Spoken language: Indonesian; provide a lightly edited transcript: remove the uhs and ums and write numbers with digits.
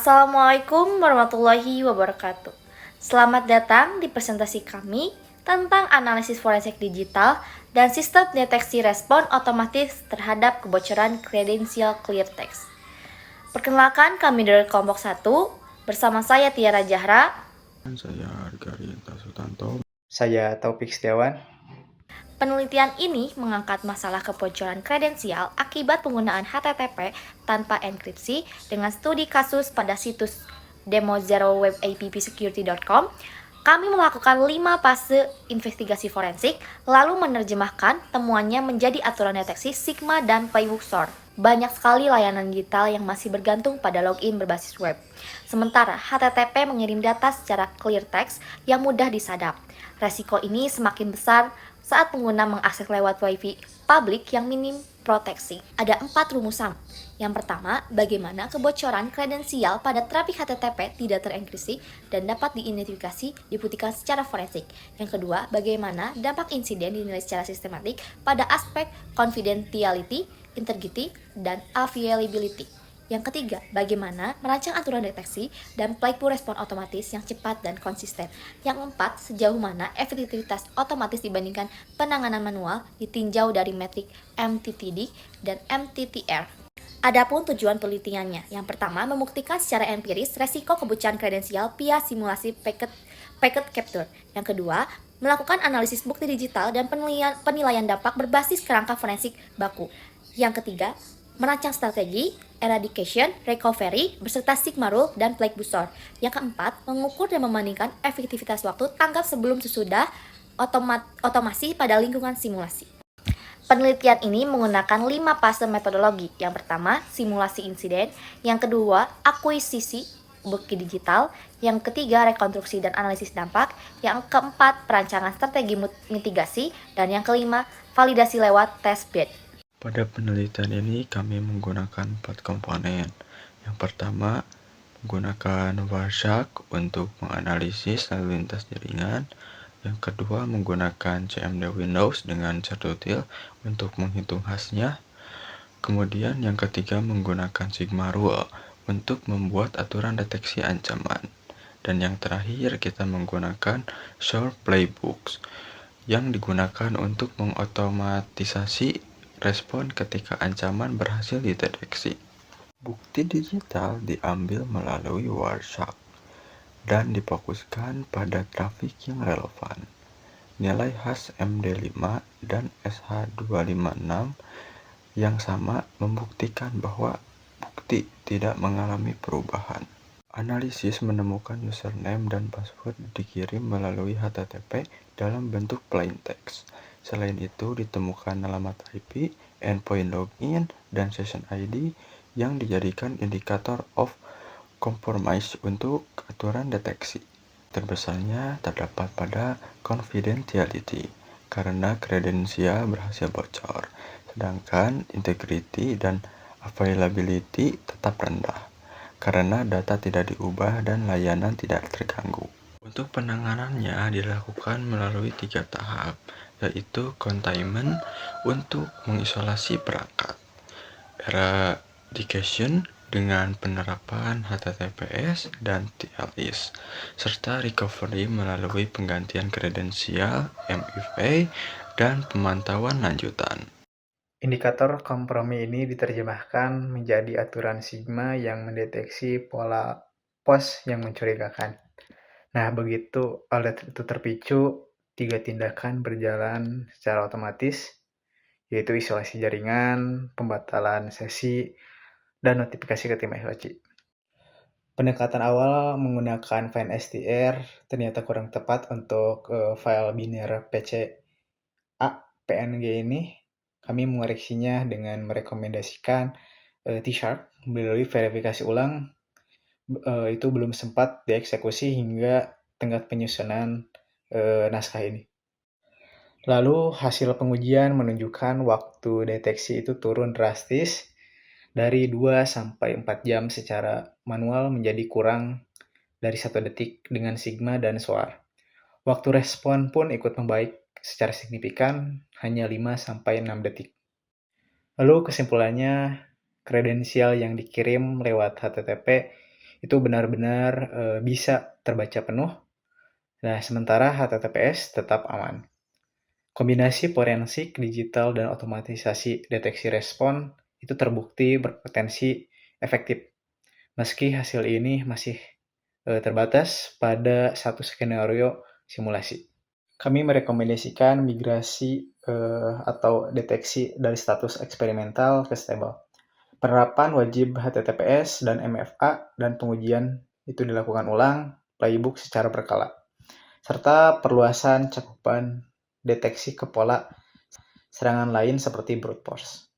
Assalamualaikum warahmatullahi wabarakatuh. Selamat datang di presentasi kami tentang analisis forensik digital dan sistem deteksi respon otomatis terhadap kebocoran kredensial ClearText. Perkenalkan, kami dari kelompok 1 bersama saya Tiara Zahra. Saya Argarinta Sutanto. Saya Taufik Setiawan. Penelitian ini mengangkat masalah kebocoran kredensial akibat penggunaan HTTP tanpa enkripsi dengan studi kasus pada situs demo0webappsecurity.com. Kami melakukan 5 fase investigasi forensik, lalu menerjemahkan temuannya menjadi aturan deteksi Sigma dan Playbook SOAR. Banyak sekali layanan digital yang masih bergantung pada login berbasis web. Sementara HTTP mengirim data secara clear text yang mudah disadap. Resiko ini semakin besar saat pengguna mengakses lewat WiFi publik yang minim proteksi. Ada 4 rumusan. Yang pertama, bagaimana kebocoran kredensial pada trafik HTTP tidak terenkripsi dan dapat diidentifikasi dibuktikan secara forensik. Yang kedua, bagaimana dampak insiden dinilai secara sistematik pada aspek confidentiality, integrity, dan availability. Yang ketiga, bagaimana merancang aturan deteksi dan playbook respon otomatis yang cepat dan konsisten. Yang keempat, sejauh mana efektivitas otomatis dibandingkan penanganan manual ditinjau dari metrik MTTD dan MTTR. Adapun tujuan penelitiannya, yang pertama membuktikan secara empiris resiko kebocoran kredensial via simulasi packet capture. Yang kedua, melakukan analisis bukti digital dan penilaian dampak berbasis kerangka forensik baku. Yang ketiga, merancang strategi eradication, recovery, beserta Sigma Rule dan Playbook SOAR. Yang keempat, mengukur dan membandingkan efektivitas waktu tanggap sebelum sesudah otomasi pada lingkungan simulasi. Penelitian ini menggunakan 5 fase metodologi. Yang pertama, simulasi insiden. Yang kedua, akuisisi bukti digital. Yang ketiga, rekonstruksi dan analisis dampak. Yang keempat, perancangan strategi mitigasi. Dan yang kelima, validasi lewat test bed. Pada penelitian ini kami menggunakan 4 komponen. Yang pertama, menggunakan Warshak untuk menganalisis lalu lintas jaringan. Yang kedua, menggunakan CMD Windows dengan Certutil untuk menghitung hashnya. Kemudian yang ketiga, menggunakan Sigma Rule untuk membuat aturan deteksi ancaman. Dan yang terakhir, kita menggunakan SOAR Playbooks yang digunakan untuk mengotomatisasi respon ketika ancaman berhasil dideteksi. Bukti digital diambil melalui Warshak dan difokuskan pada trafik yang relevan. Nilai hash MD5 dan SH256 yang sama membuktikan bahwa bukti tidak mengalami perubahan. Analisis menemukan username dan password dikirim melalui HTTP dalam bentuk plain text. Selain itu, ditemukan alamat IP, endpoint login, dan session ID yang dijadikan indikator of compromise untuk aturan deteksi. Terbesarnya terdapat pada confidentiality, karena kredensial berhasil bocor, sedangkan integrity dan availability tetap rendah, karena data tidak diubah dan layanan tidak terganggu. Untuk penanganannya dilakukan melalui 3 tahap, yaitu containment untuk mengisolasi perangkat, eradication dengan penerapan HTTPS dan TLS, serta recovery melalui penggantian kredensial MFA dan pemantauan lanjutan. Indikator kompromi ini diterjemahkan menjadi aturan Sigma yang mendeteksi pola pos yang mencurigakan. Nah, begitu alerт itu terpicu, 3 tindakan berjalan secara otomatis, yaitu isolasi jaringan, pembatalan sesi, dan notifikasi ke tim SOC. Pendekatan awal menggunakan VNSTR ternyata kurang tepat untuk file biner PCA PNG ini. Kami mengoreksinya dengan merekomendasikan T-Sharp melalui verifikasi ulang. Itu belum sempat dieksekusi hingga tenggat penyusunan naskah ini. Lalu hasil pengujian menunjukkan waktu deteksi itu turun drastis dari 2 sampai 4 jam secara manual menjadi kurang dari 1 detik dengan Sigma dan SOAR. Waktu respon pun ikut membaik secara signifikan, hanya 5 sampai 6 detik. Lalu kesimpulannya, kredensial yang dikirim lewat HTTP itu benar-benar bisa terbaca penuh. Nah, sementara HTTPS tetap aman. Kombinasi forensik, digital, dan otomatisasi deteksi respon itu terbukti berpotensi efektif. Meski hasil ini masih terbatas pada satu skenario simulasi. Kami merekomendasikan migrasi atau deteksi dari status eksperimental ke stable. Penerapan wajib HTTPS dan MFA dan pengujian itu dilakukan ulang playbook secara berkala, serta perluasan cakupan deteksi ke pola serangan lain seperti brute force.